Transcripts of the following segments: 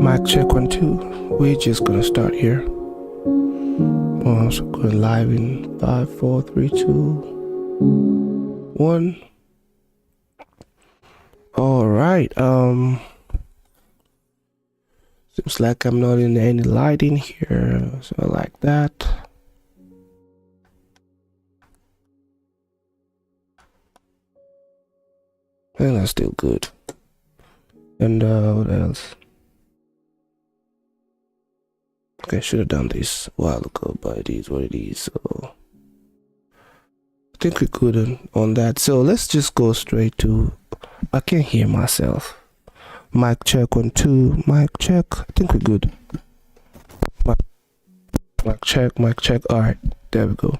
Mic check 1 2. We're just gonna start here. So going live in 5 4 3 2 1. All right. Seems like I'm not in any lighting here, so I like that. And that's still good. And what else? Okay, I should have done this a while ago, but it is what it is. So I think we're good on that. So let's just go straight to. I can't hear myself. Mic check 1 2. Mic check. I think we're good. Mic check. Mic check. All right, there we go.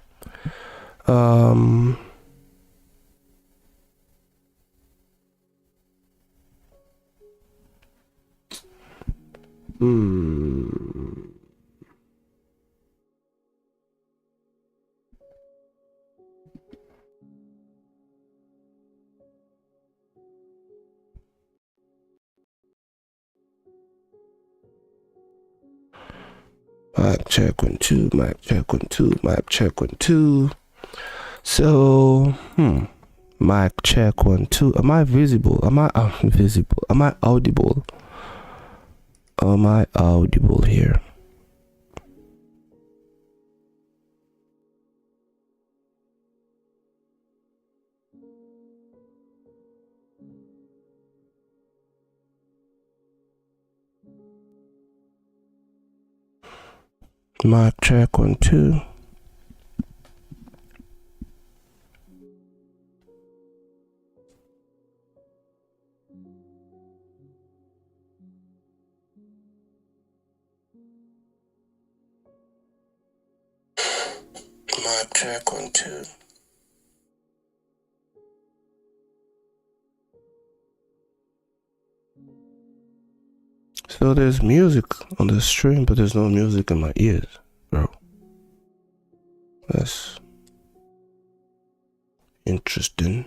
Mic check 1 2. Mic check 1 2. Mic check 1 2. So, mic check 1 2. Am I visible? Am I visible? Am I audible? Am I audible here? Mic check 1 2. Mic check 1 2. So there's music on the stream, but there's no music in my ears, bro. That's interesting.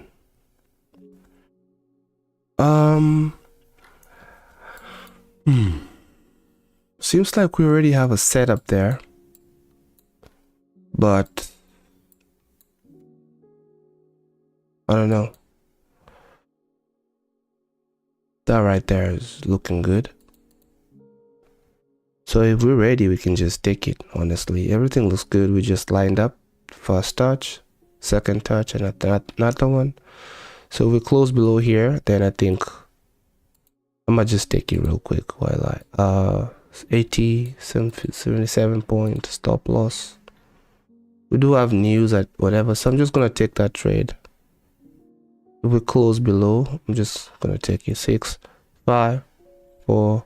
Seems like we already have a setup there, but I don't know. That right there is looking good. So if we're ready, we can just take it. Honestly, everything looks good. We just lined up. First touch, second touch, and another one. So if we close below here, then I think I might just take it real quick while I 77 point stop loss. We do have news at whatever, so I'm just gonna take that trade. If we close below, I'm just gonna take it. 6 5 4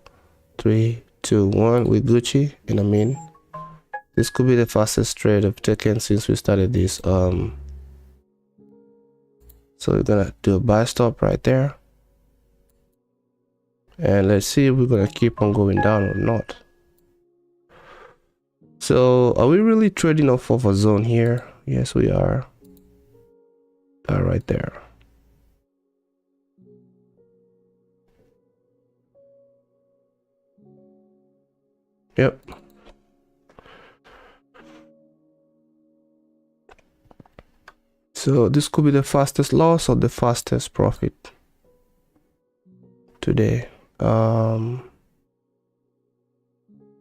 3 2 1. We Gucci, and I mean, this could be the fastest trade I've taken since we started this. So we're gonna do a buy stop right there, and let's see if we're gonna keep on going down or not. So are we really trading off of a zone here? Yes, we are. Right there. Yep. So this could be the fastest loss or the fastest profit. today.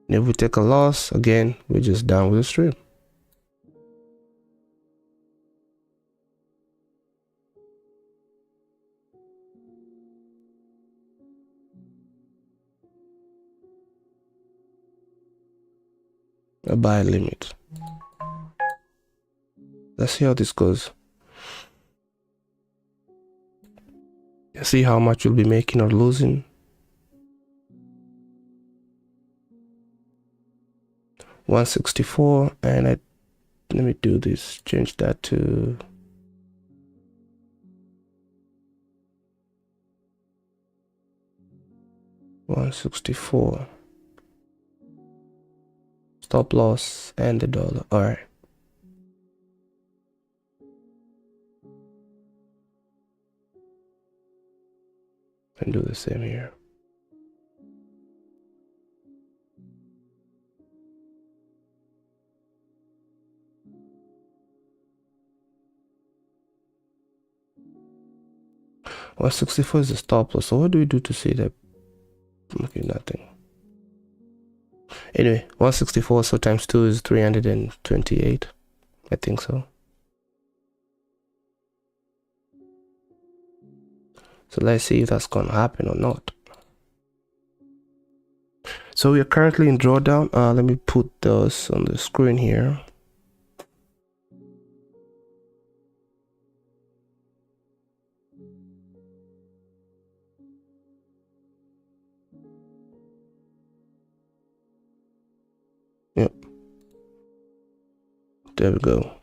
If we take a loss again, we're just down with the stream. A buy limit. Let's see how this goes. See how much you'll be making or losing. 164, and let me do this. Change that to 164. Stop loss and the dollar. All right. And do the same here. Well, 64 is the stop loss. So what do we do to see that? Okay, nothing. Anyway, 164, so times 2 is 328. I think so. So let's see if that's gonna happen or not. So we are currently in drawdown. Let me put those on the screen here. Yep. There we go.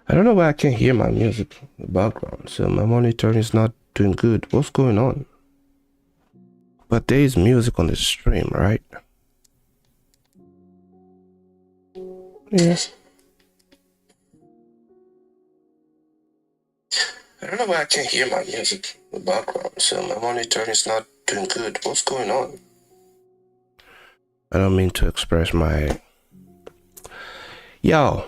I don't know why I can't hear my music in the background. So my monitor is not doing good. What's going on? But there is music on the stream, right? Yes. I don't know why I can't hear my music in the background. So my monitor is not doing good. What's going on? I don't mean to express my... Yo.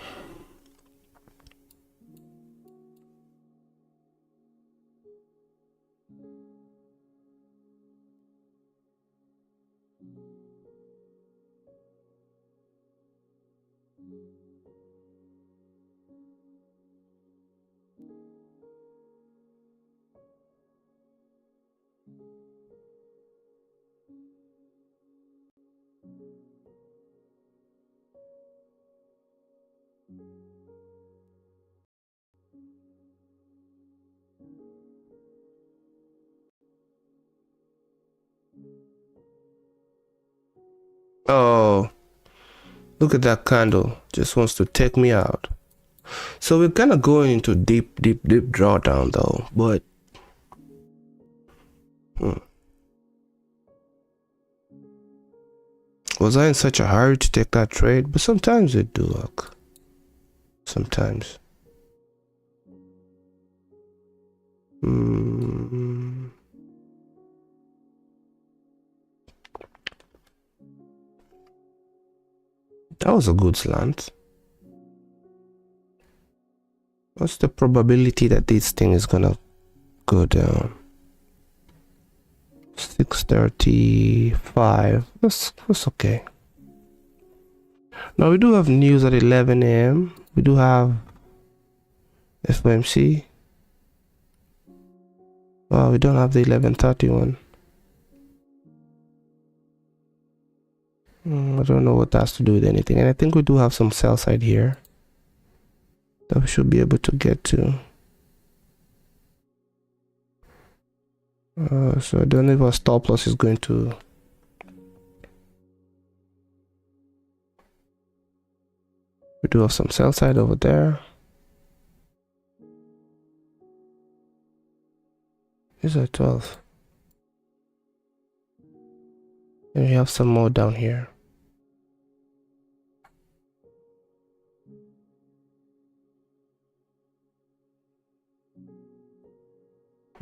Oh, look at that candle. Just wants to take me out. So we're kind of going into deep drawdown though, but was I in such a hurry to take that trade? But sometimes it do look. Sometimes. That was a good slant. What's the probability that this thing is gonna go down? 635. That's okay. Now we do have news at 11 a.m. We do have FOMC. Well, we don't have the 11:30 one. I don't know what that has to do with anything. And I think we do have some sell side here that we should be able to get to. So I don't know if our stop loss is going to... We do have some sell side over there. These are 12. And we have some more down here.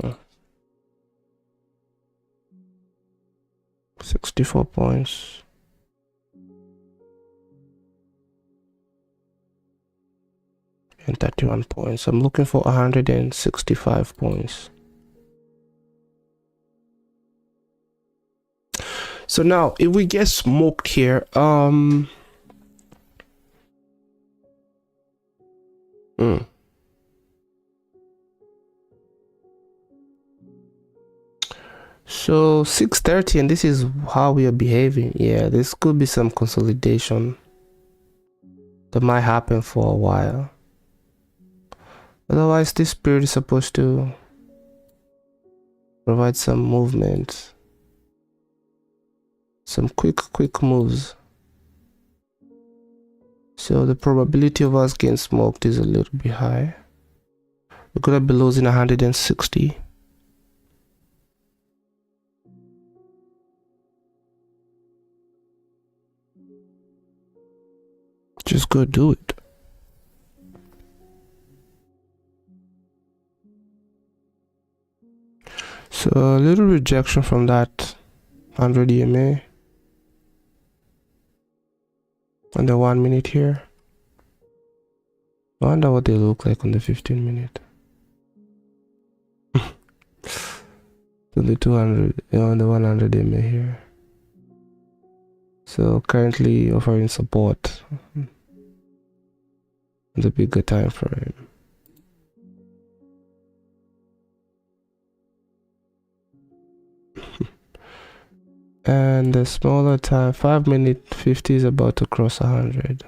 Oh. 64 points. and 31 points. I'm looking for 165 points. So now if we get smoked here, so 6:30, and this is how we are behaving. Yeah, this could be some consolidation that might happen for a while. Otherwise, this period is supposed to provide some movement, some quick moves. So the probability of us getting smoked is a little bit high. We could have been losing 160. Just go do it. So a little rejection from that 100 EMA on the 1 minute here. I wonder what they look like on the 15 minute. So the 200 on the 100 EMA here. So currently offering support on the bigger time frame. And the smaller time, 5 minute 50 is about to cross 100.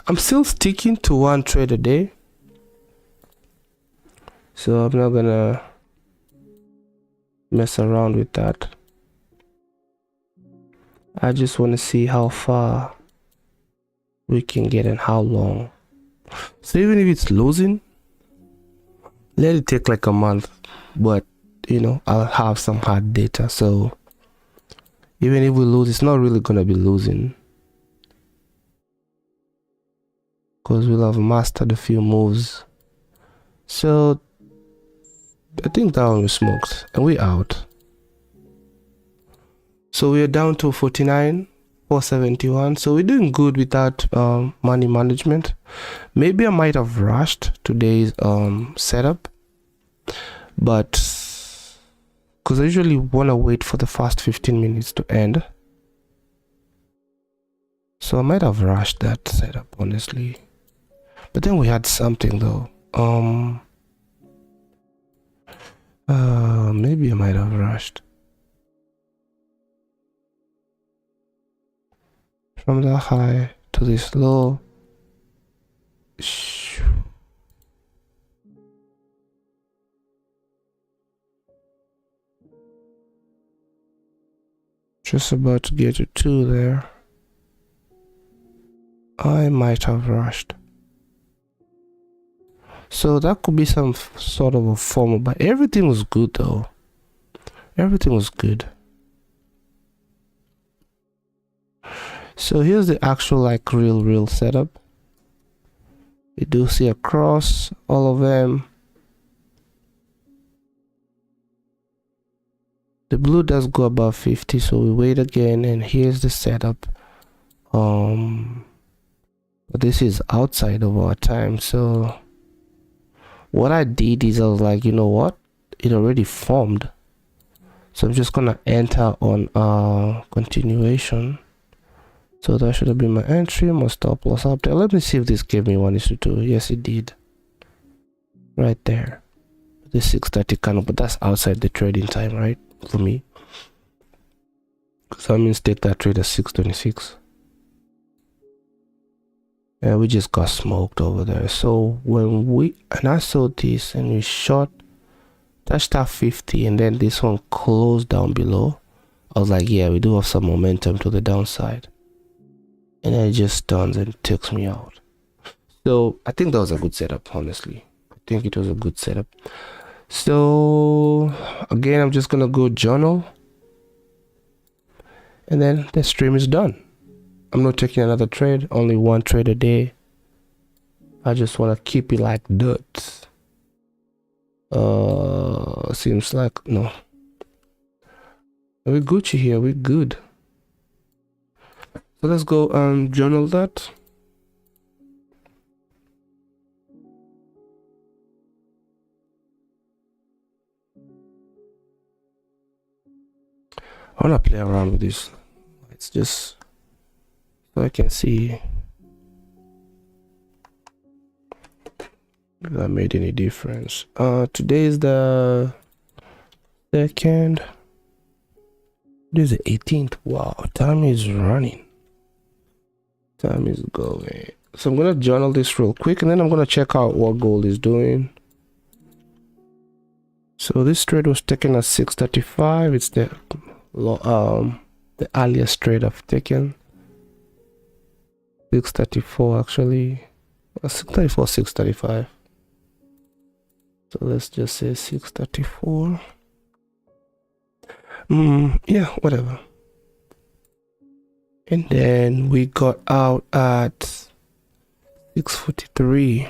I'm still sticking to one trade a day, so I'm not gonna mess around with that. I just want to see how far we can get and how long. So even if it's losing, let it take like a month, but you know, I'll have some hard data. So even if we lose, it's not really gonna be losing, because we'll have mastered a few moves. So I think that one was smoked and we out. So we are down to 49,471. So we're doing good with that money management. Maybe I might have rushed today's setup, but because I usually want to wait for the first 15 minutes to end, so I might have rushed that setup, honestly. But then we had something though. Maybe I might have rushed. From the high to this low. Just about to get to 2 there. I might have rushed. So that could be some sort of a form of, but everything was good though. Everything was good. So here's the actual like real setup. We do see across all of them. The blue does go above 50, so we wait again, and here's the setup. But this is outside of our time, so what I did is I was like, you know what, it already formed, so I'm just gonna enter on continuation. So that should have been my entry, my stop loss up there. Let me see if this gave me 1:2. Yes, it did. Right there. The 6:30 candle, but that's outside the trading time, right? For me. So that means take that trade at 6:26. And we just got smoked over there. So when I saw this and we shot, touched that 50, and then this one closed down below, I was like, yeah, we do have some momentum to the downside. And then it just turns and takes me out. So I think that was a good setup, honestly. I think it was a good setup. So again, I'm just gonna go journal, and then the stream is done. I'm not taking another trade, only one trade a day. I just want to keep it like dirt. Seems like no. We're Gucci here, we're good. So let's go journal that. I want to play around with this. It's just so I can see if that made any difference. Today is the 2nd. This is the 18th. Wow, time is running. Time is going. So I'm gonna journal this real quick, and then I'm gonna check out what gold is doing. So this trade was taken at 6:35. It's the earliest trade I've taken. 6:34 actually. 6:34, 6:35. So let's just say 6:34. Yeah, whatever. And then we got out at 6:43.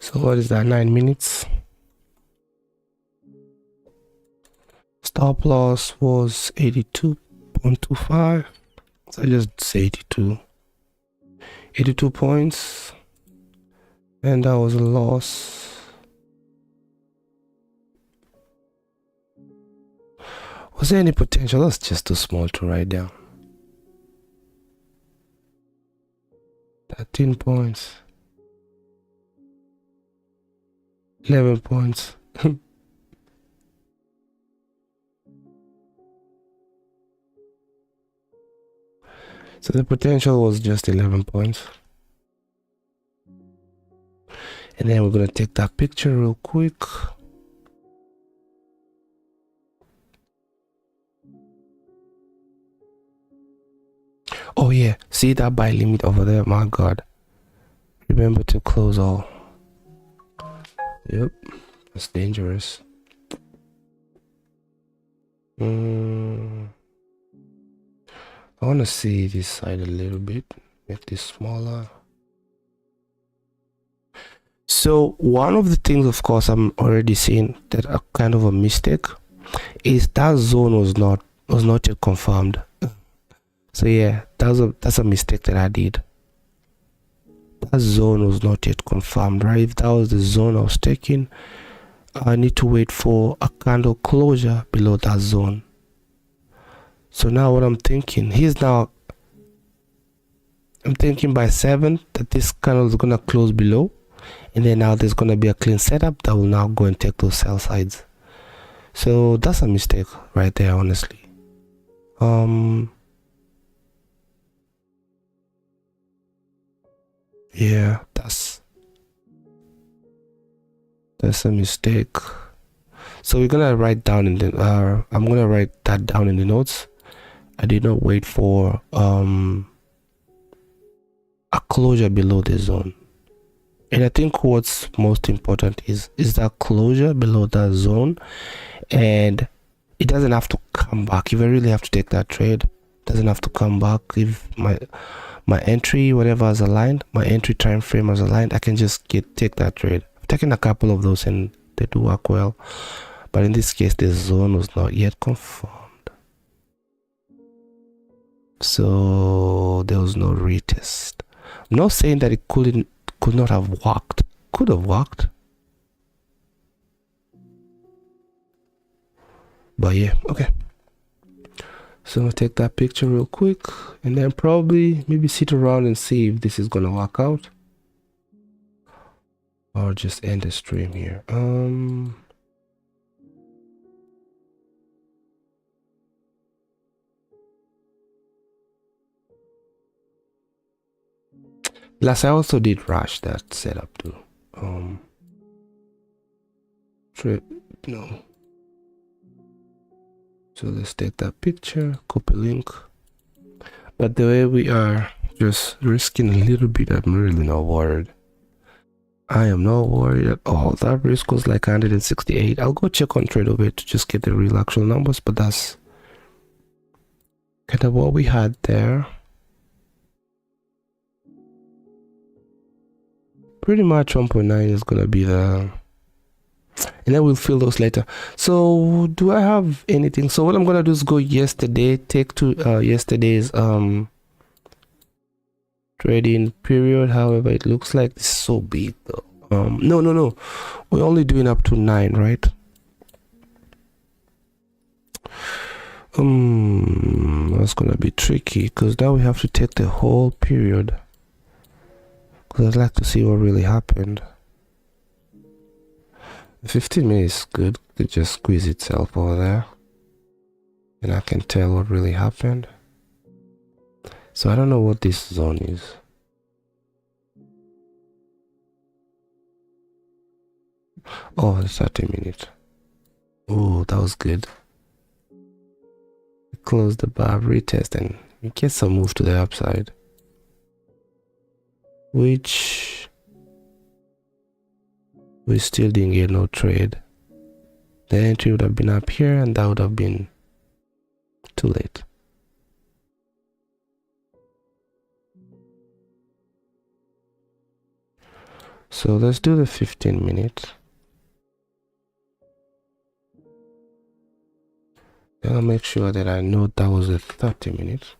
So what is that? 9 minutes. Stop loss was 82.25. So I just say 82. 82 points. And that was a loss. Was there any potential? That's just too small to write down. 13 points. 11 points. So the potential was just 11 points. And then we're going to take that picture real quick. Oh yeah, see that buy limit over there? My God. Remember to close all. Yep, that's dangerous. I want to see this side a little bit. Make this smaller. So one of the things, of course, I'm already seeing that a kind of a mistake is that zone was not yet confirmed. So yeah, that's a mistake that I did. That zone was not yet confirmed, right? If that was the zone I was taking, I need to wait for a candle closure below that zone. So now what I'm thinking, I'm thinking by 7 that this candle is gonna close below, and then now there's gonna be a clean setup that will now go and take those sell sides. So that's a mistake right there, honestly. Yeah, that's a mistake. So we're gonna write down in the I'm gonna write that down in the notes. I did not wait for a closure below the zone. And I think what's most important is that closure below that zone, and it doesn't have to come back. If I really have to take that trade, it doesn't have to come back. If my entry, whatever is aligned, my entry time frame is aligned, I can just take that trade. I've taken a couple of those and they do work well, but in this case the zone was not yet confirmed, so there was no retest. I'm not saying that it could not have worked. Could have worked, but yeah, okay. So I'll take that picture real quick, and then probably maybe sit around and see if this is gonna work out, or just end the stream here. Last I also did rush that setup too. No. So let's take that picture, copy link. But the way we are just risking a little bit, I'm really not worried. I am not worried at all. That risk was like 168. I'll go check on TradeOver to just get the real actual numbers, but that's kind of what we had there. Pretty much 1.9 is gonna be the, and then we'll fill those later. So do I have anything? So what I'm gonna do is go yesterday, take to yesterday's trading period. However, it looks like it's so big though. No, we're only doing up to 9, right? That's gonna be tricky because now we have to take the whole period, because I'd like to see what really happened. 15 minutes is good. It just squeeze itself over there and I can tell what really happened. So I don't know what this zone is. Oh, the 30 minutes. Oh, that was good. Close the bar, retest, and we get some move to the upside, which we still didn't get no trade. The entry would have been up here and that would have been too late. So let's do the 15 minutes. Then I'll make sure that I know that was a 30 minutes.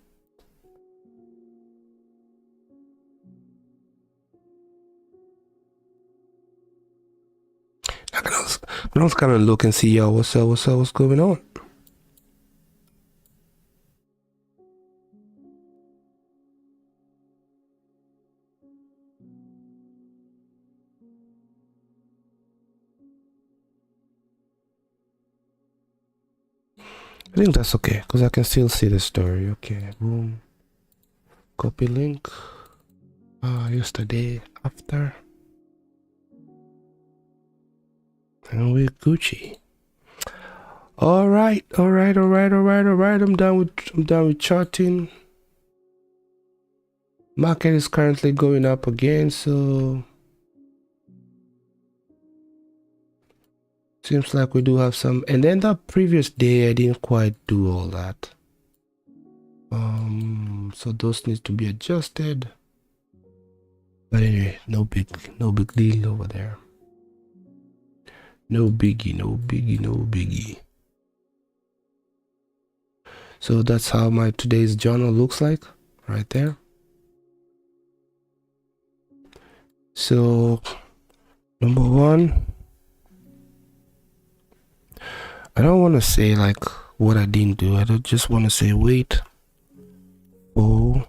I can also kind of look and see, yo, what's going on? I think that's okay, because I can still see the story. Okay, boom. Copy link. Yesterday after. And we're Gucci. Alright. I'm done with charting. Market is currently going up again, so seems like we do have some. And then the previous day I didn't quite do all that. So those need to be adjusted. But anyway, no big deal over there. No biggie. So that's how my today's journal looks like, right there. So number one, I don't want to say like what I didn't do. I don't just want to say wait for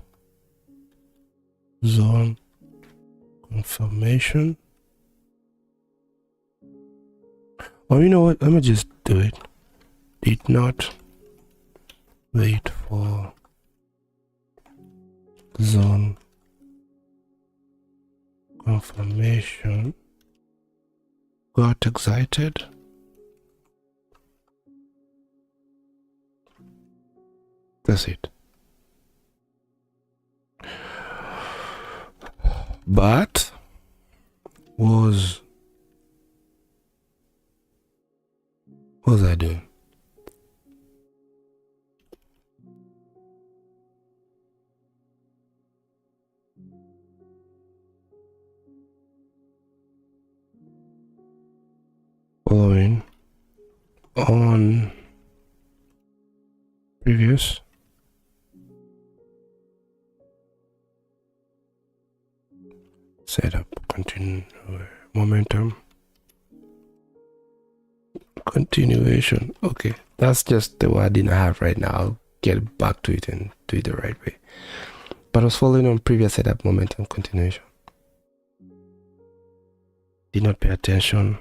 zone confirmation. Or you know what? Let me just do it. Did not wait for zone confirmation. Got excited. That's it. But what was I doing? Following on previous setup, continue momentum, continuation. Okay, that's just the wording I have right now. I'll get back to it and do it the right way. But I was following on previous setup, momentum, continuation. Did not pay attention.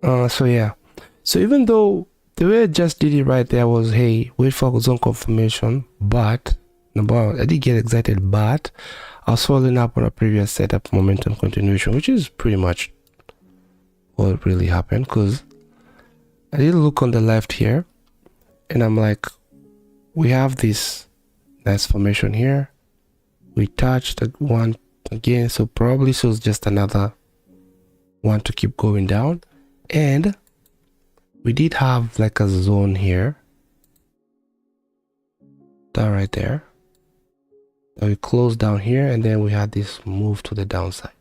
So yeah. So even though the way I just did it right there was, hey, wait for zone confirmation, but number one, I did get excited, but I was following up on a previous setup, momentum, continuation, which is pretty much what really happened, because I did look on the left here and I'm like, we have this nice formation here. We touched the one again, so probably so it's just another one to keep going down. And we did have like a zone here, that right there. We closed down here and then we had this move to the downside.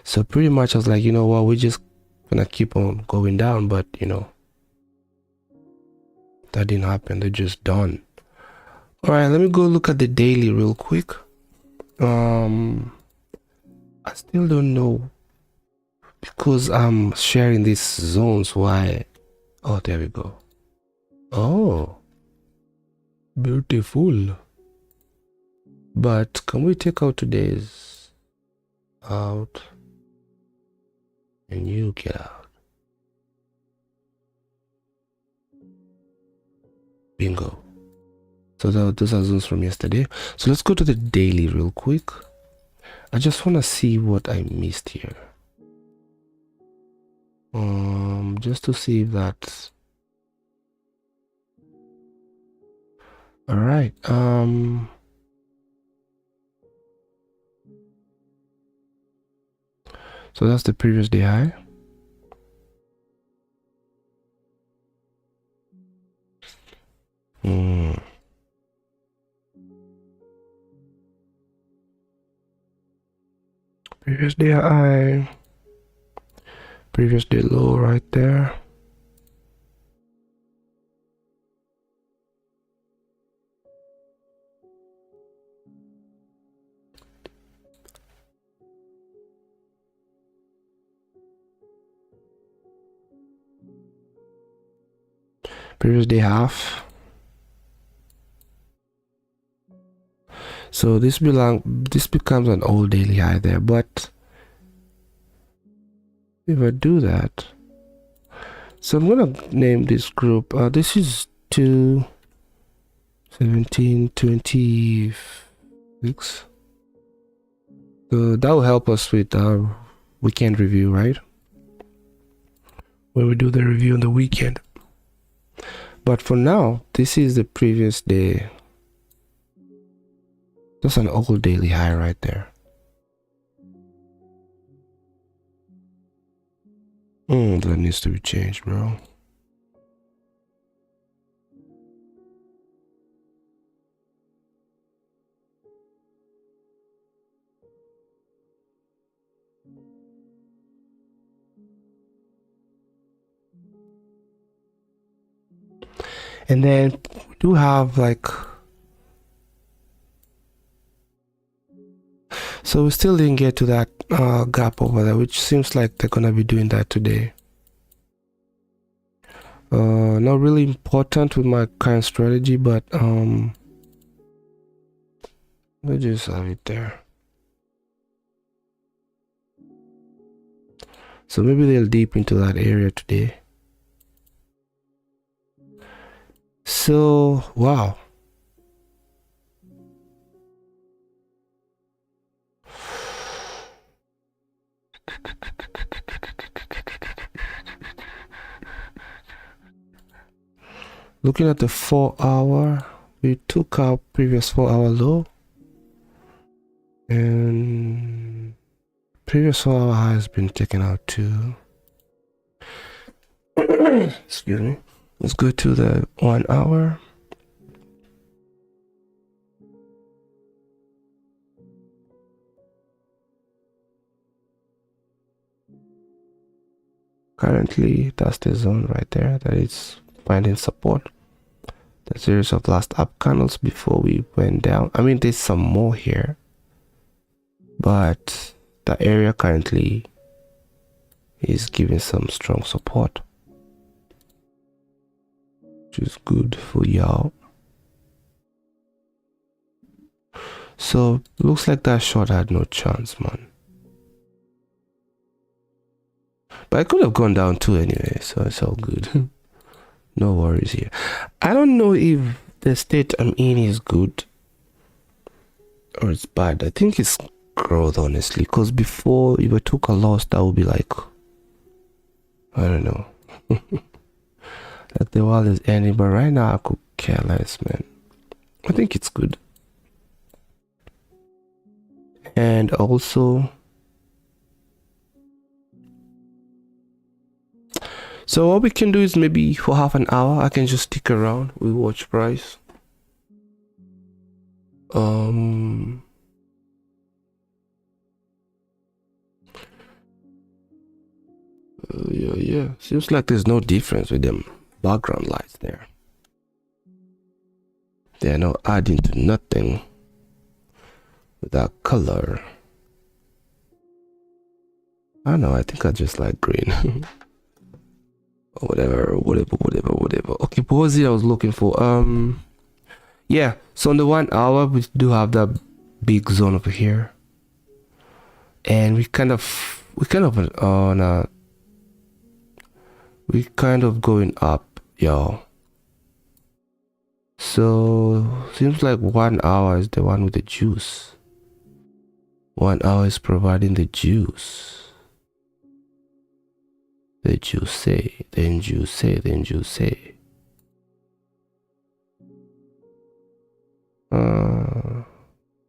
So pretty much I was like, you know what, we're just gonna keep on going down, but you know, that didn't happen. They're just done. All right, let me go look at the daily real quick. I still don't know, because I'm sharing these zones. Why? Oh, there we go. Oh, beautiful. But can we take out today's out and you get out? Bingo. So those are zones from yesterday. So let's go to the daily real quick. I just want to see what I missed here. Just to see if that's all right. So that's the previous day high. Previous day high. Previous day low right there. Previous day half. So this becomes an old daily high there, but if I do that, so I'm gonna name this group. This is 21726. So that will help us with our weekend review, right? When we do the review on the weekend. But for now, this is the previous day. That's an old daily high right there. That needs to be changed, bro. And then we do have like, so we still didn't get to that gap over there, which seems like they're gonna be doing that today. Not really important with my current strategy, but we'll just have it there. So maybe they'll deep into that area today. So wow. Looking at the 4 hour, we took our previous 4 hour low, and previous 4 hour high has been taken out too. Excuse me. Let's go to the 1 hour. Currently, that's the zone right there that is finding support. The series of last up candles before we went down. I mean, there's some more here, but the area currently is giving some strong support, which is good for y'all. So looks like that short had no chance, man. But I could have gone down too anyway, so it's all good. No worries here. I don't know if the state I'm in is good or it's bad. I think it's growth, honestly, because before, if I took a loss, that would be like, I don't know. Like the world is ending, but right now I could care less, man. I think it's good. And also, so what we can do is maybe for half an hour, I can just stick around. We watch price. Yeah. Seems like there's no difference with them background lights there. They're not adding to nothing with that color. I don't know, I think I just like green. Whatever. Okay, what was it I was looking for? Yeah, so on the 1 hour we do have that big zone over here. And we kind of on we kind of going up, yo. So seems like 1 hour is the one with the juice. 1 hour is providing the juice. The juice, then juice, then juice.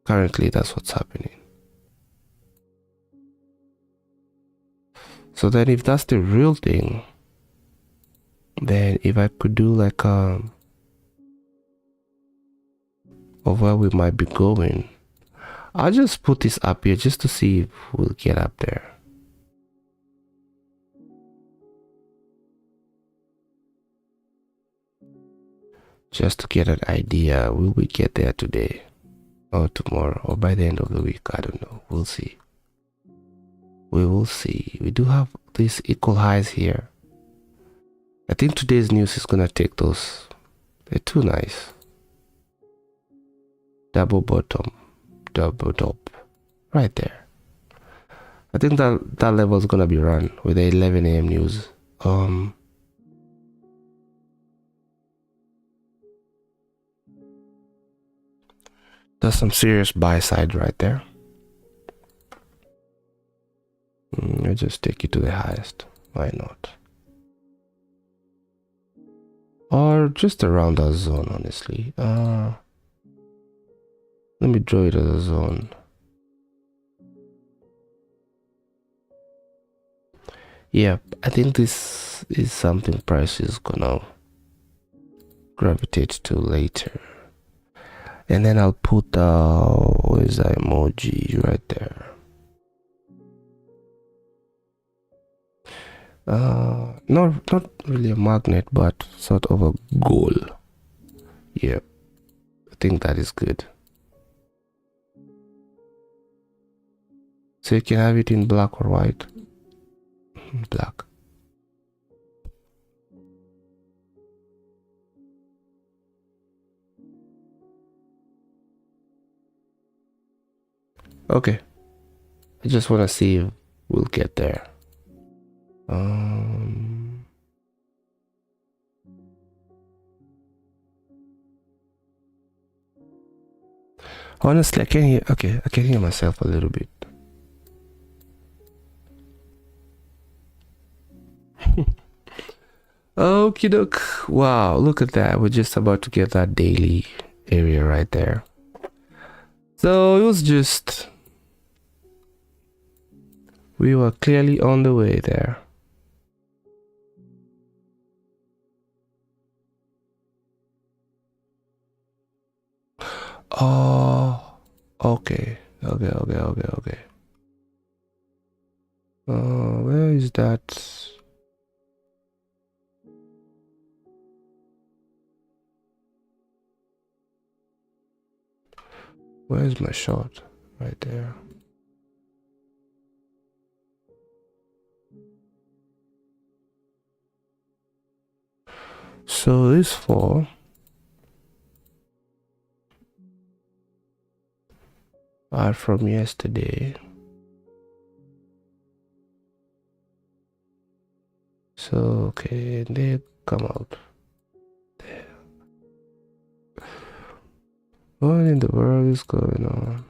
Currently that's what's happening. So then if that's the real thing, then if I could do like of where we might be going, I'll just put this up here just to see if we'll get up there. Just to get an idea, will we get there today or tomorrow or by the end of the week? I don't know. We'll see. We will see. We do have these equal highs here. I think today's news is gonna take those. They're too nice. Double bottom, double top, right there. I think that level is gonna be run with the 11 a.m. news. That's some serious buy side right there. I'll just take you to the highest. Why not? Or just around that zone, honestly. Let me draw it as a zone. Yeah, I think this is something price is gonna gravitate to later. And then I'll put what is that emoji right there. Not really a magnet, but sort of a goal. Yeah, I think that is good. So you can have it in black or white. Black. Okay. I just want to see if we'll get there. Honestly, I can hear. Okay, I can hear myself a little bit. Okie doke. Wow, look at that. We're just about to get that daily area right there. So it was just. We were clearly on the way there. Oh, okay. Where is that? Where's my shot? Right there. So this four are from yesterday. So okay, they come out. There. What in the world is going on?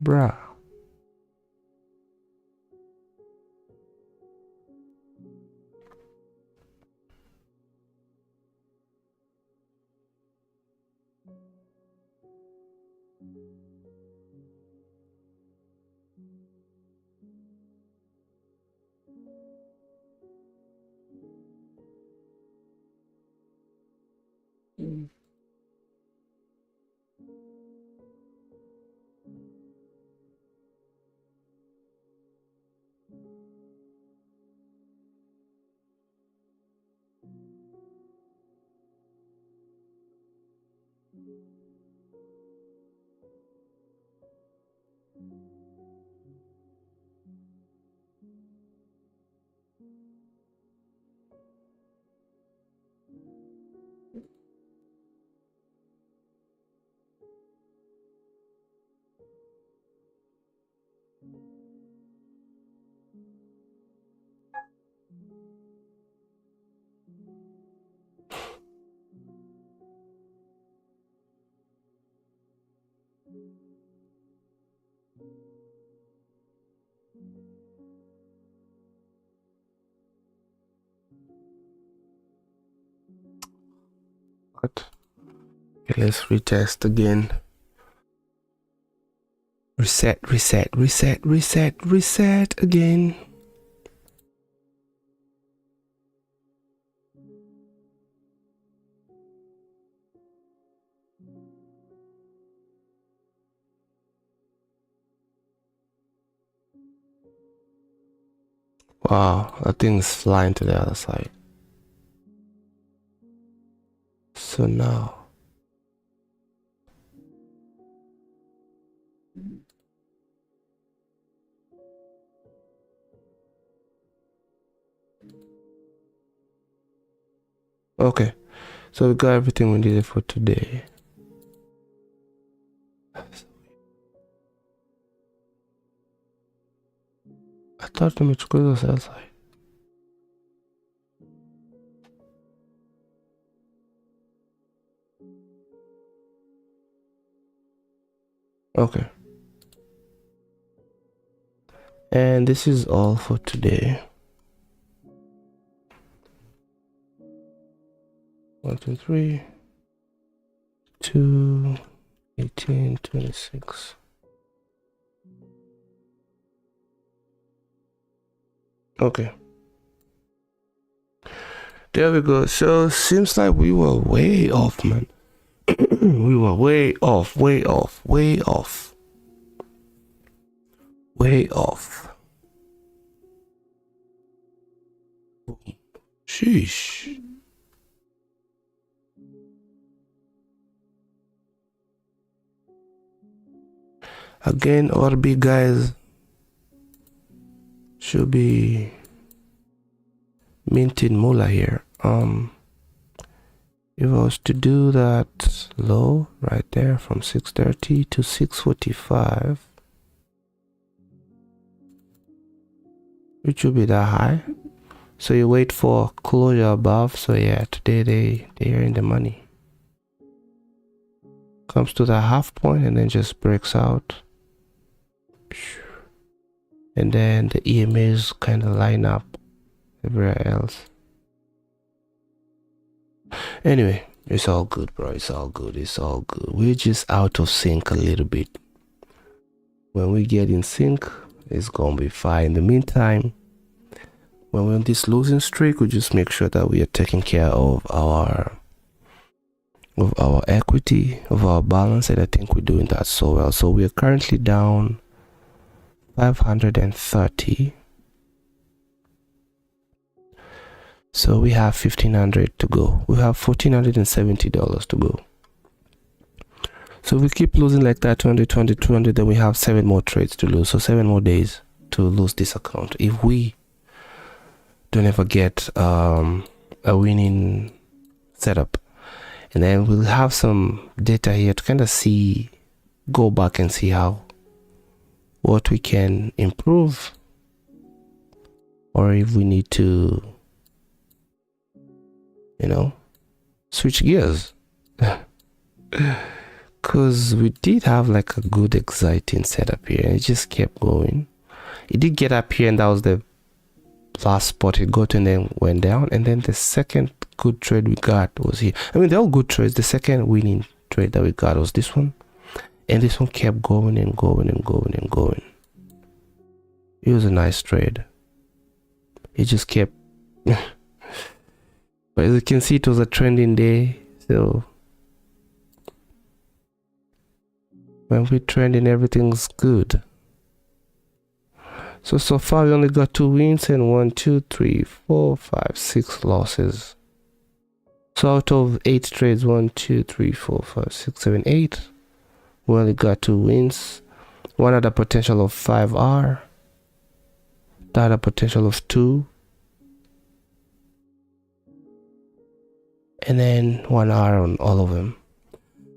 Bruh. What? Okay, let's retest again. Reset again. Wow, that thing's flying to the other side. So now, okay, so we got everything we needed for today. I thought the image was outside. Okay. And this is all for today. 1, 2, 3, 2, 18, 26. Okay. There we go. So seems like we were way off, man. We were way off. Sheesh. Again, our big guys should be minting moolah here. If I was to do that low right there from 630 to 645, which will be that high. So you wait for closure above. So yeah, today they are in the money. Comes to the half point and then just breaks out. And then the EMAs kind of line up everywhere else. Anyway, it's all good, bro. It's all good. We're just out of sync a little bit. When we get in sync, it's gonna be fine. In the meantime, when we're on this losing streak, we just make sure that we are taking care of our equity, of our balance, and I think we're doing that so well. So we are currently down 530. So we have $1,500 to go. We have $1,470 to go. So if we keep losing like that, 200, then we have 7 more trades to lose. So 7 more days to lose this account. If we don't ever get a winning setup, and then we'll have some data here to kind of go back and see what we can improve, or if we need to, switch gears. Because we did have like a good exciting setup here, and it just kept going. It did get up here, and that was the last spot it got, and then went down. And then the second good trade we got was here. I mean, they're all good trades. The second winning trade that we got was this one, and this one kept going and going and going and going. It was a nice trade. It just kept but as you can see, it was a trending day, so when we're trending, everything's good. So far we only got 2 wins and 1, 2, 3, 4, 5, 6 losses. So out of 8 trades, 1, 2, 3, 4, 5, 6, 7, 8, we only got 2 wins. One had a potential of 5R, that had a potential of 2, and then 1R on all of them.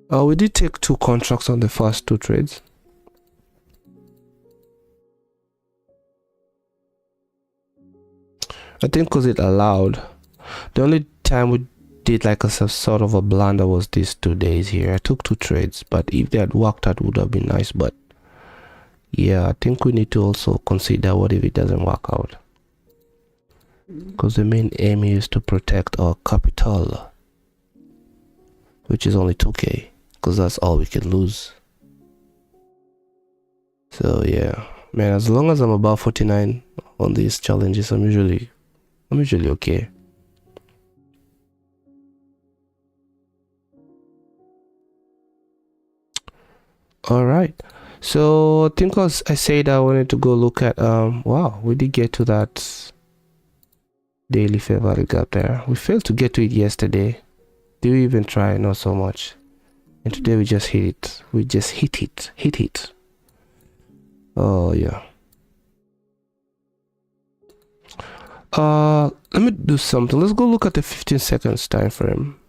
We did take 2 contracts on the first 2 trades. I think because it allowed. The only time we did like a sort of a blunder was these 2 days here. I took 2 trades, but if they had worked out, would have been nice. But yeah, I think we need to also consider what if it doesn't work out, because the main aim is to protect our capital. which is only 2k, because that's all we can lose. So yeah, man, as long as I'm above 49 on these challenges, I'm usually okay. All right, so I think I said I wanted to go look at wow, we did get to that daily fair value gap there. We failed to get to it yesterday. Did we even try? Not so much. And today we just hit it. We just hit it. Oh yeah. Let me do something. Let's go look at the 15 seconds time frame.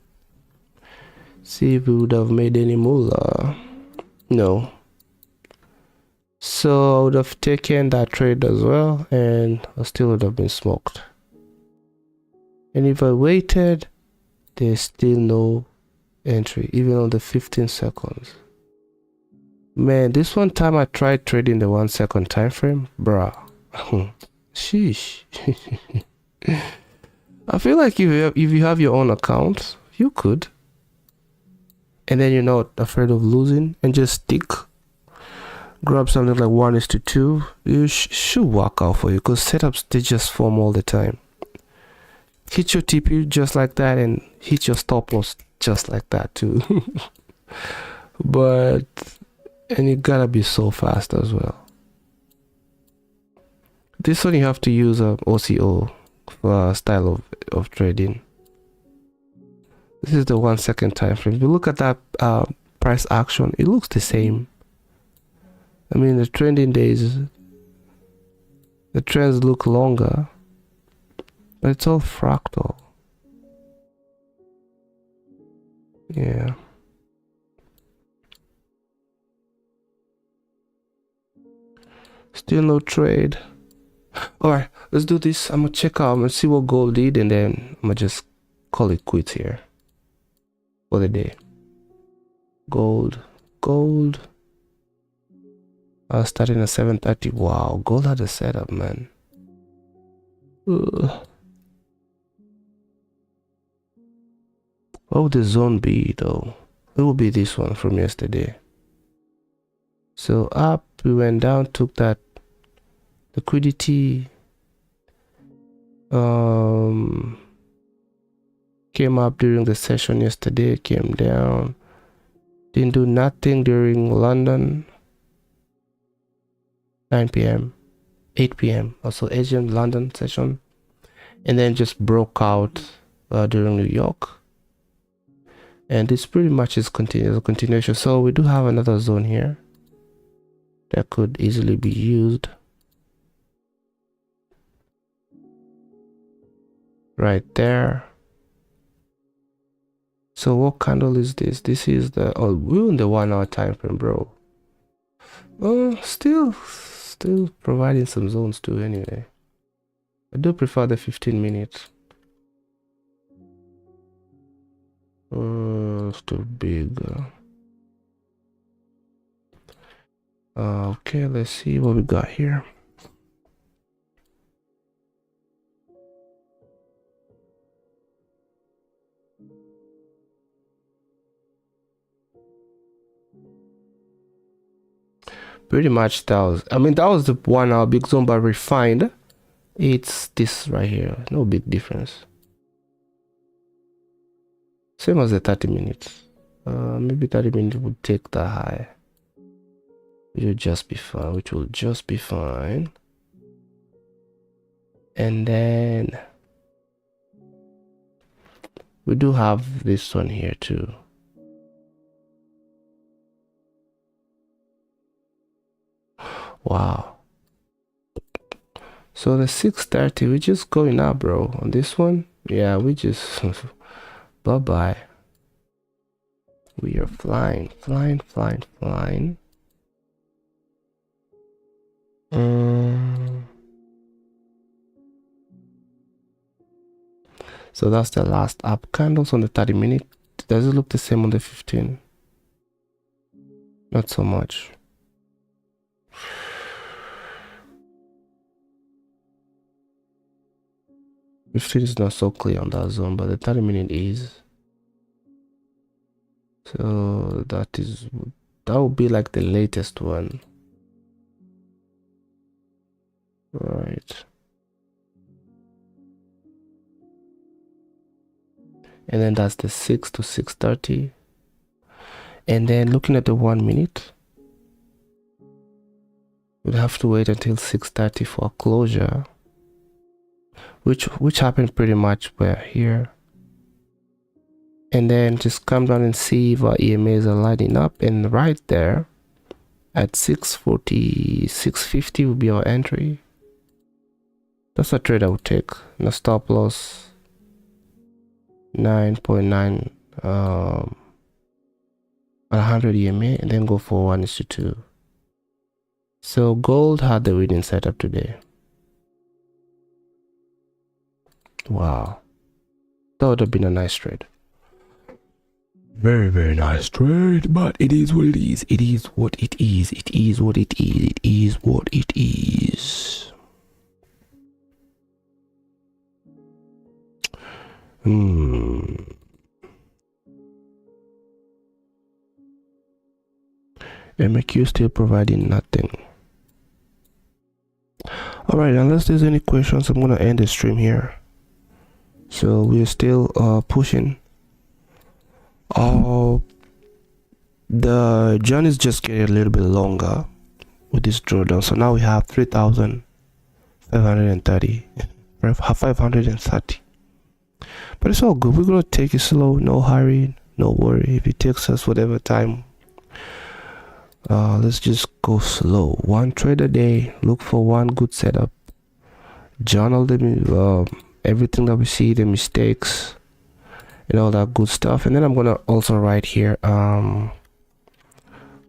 See if we would have made any moolah. No. So I would have taken that trade as well, and I still would have been smoked. And if I waited, there's still no entry, even on the 15 seconds. Man, this one time I tried trading the 1 second time frame, bruh. Sheesh. I feel like if you have your own account, you could, and then you're not afraid of losing, and just stick, grab something like 1:2, you should work out for you, because setups, they just form all the time. Hit your TP just like that, and hit your stop loss just like that too. And you gotta be so fast as well. This one you have to use a OCO for a style of trading. This is the 1 second time frame. If you look at that price action, it looks the same. I mean, the trending days, the trends look longer, but it's all fractal. Yeah. Still no trade. Alright, let's do this. I'm gonna check out, I'm gonna see what gold did, and then I'm gonna just call it quits here for the day. Gold. Starting at 7:30. Wow, gold had a setup, man. Ugh. What would the zone be though? It will be this one from yesterday. So up, we went down, took that liquidity, came up during the session yesterday, came down, didn't do nothing during London, 9 p.m, 8 p.m, also Asian London session, and then just broke out during New York. And this pretty much is continuation. So we do have another zone here that could easily be used right there. So what candle is this? This is the, oh, we're in the 1 hour time frame, bro. Oh, still providing some zones too anyway. I do prefer the 15 minutes. It's too big. Okay, let's see what we got here. Pretty much that was, I mean, that was the 1 hour big zone, but refined. It's this right here. No big difference. Same as the 30 minutes. Maybe 30 minutes would take the high. Which will just be fine. And then we do have this one here too. Wow. So the 6:30, we're just going up, bro. On this one, yeah, we just bye-bye. We are flying. So that's the last up candles on the 30 minute. Does it look the same on the 15? Not so much. The 15 is not so clear on that zone, but the 30 minute is. So that would be like the latest one, right? And then that's the 6 to 6:30. And then looking at the 1 minute, we'd have to wait until 6:30 for closure, which happened pretty much where here. And then just come down and see if our EMAs are lining up, and right there at 6:40, 6:50 will be our entry. That's a trade I would take. No stop loss 9.9 100 EMA, and then go for 1:2. So gold had the winning setup today. Wow, that would have been a nice trade. Very, very nice trade, but it is what it is. It is what it is. It is what it is. It is what it is. MQ still providing nothing. Alright, unless there's any questions, I'm gonna end the stream here. So we're still pushing. The journey is just getting a little bit longer with this drawdown. So now we have 3,530. 530. But it's all good. We're gonna take it slow, no hurry, no worry. If it takes us whatever time, let's just go slow. One trade a day. Look for one good setup. Journal everything that we see, the mistakes, and all that good stuff. And then I'm gonna also write here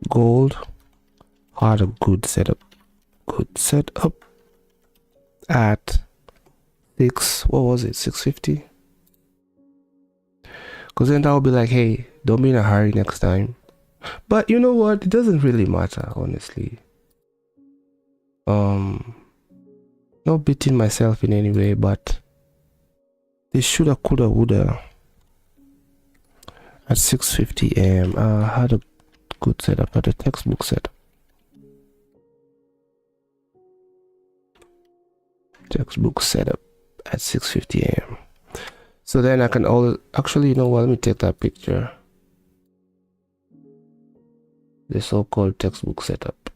gold had a good setup at 650, because then that will be like, hey, don't be in a hurry next time. But you know what, it doesn't really matter, honestly. Not beating myself in any way, but they shoulda, coulda, woulda. At 6:50 a.m. Had a good setup, at a textbook setup. Textbook setup at 6:50 a.m. So then I can always, actually, you know what, let me take that picture. The so-called textbook setup.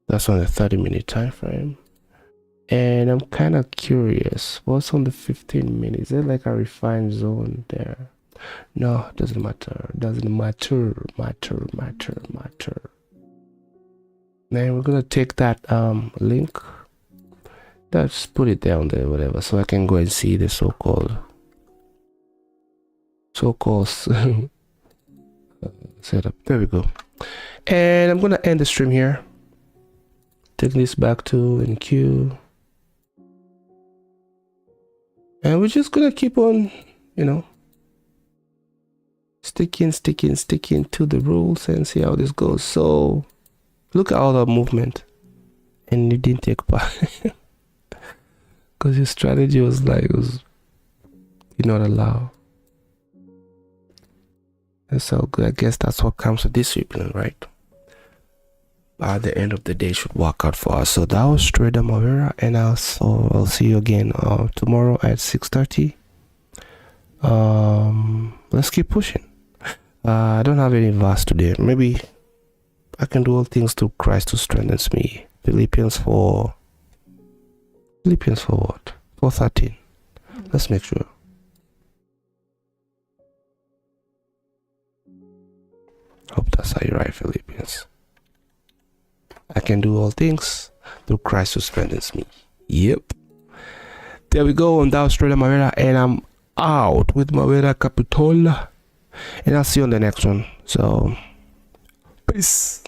That's on the 30-minute time frame. And I'm kind of curious, what's on the 15 minutes? Is there like a refined zone there? No, it doesn't matter. Doesn't matter. Then we're gonna take that link. Let's put it down there, whatever, so I can go and see the so-called setup. There we go. And I'm gonna end the stream here. Take this back to NQ. And we're just gonna keep on, you know, sticking to the rules and see how this goes. So look at all the movement, and you didn't take part because your strategy was like, you not allow. And so good. I guess that's what comes with discipline, right? At the end of the day, it should work out for us. So that was Trader Mavera, and I'll see you again tomorrow at 6:30. Let's keep pushing. I don't have any verse today. Maybe I can do all things through Christ who strengthens me. Philippians 4. Philippians 4 what? 4:13. Let's make sure. Hope that's how you write Philippians. I can do all things through Christ who strengthens me. Yep. There we go. And that was Trader Mavera, and I'm out with Mavera Capitola. And I'll see you on the next one. So, peace.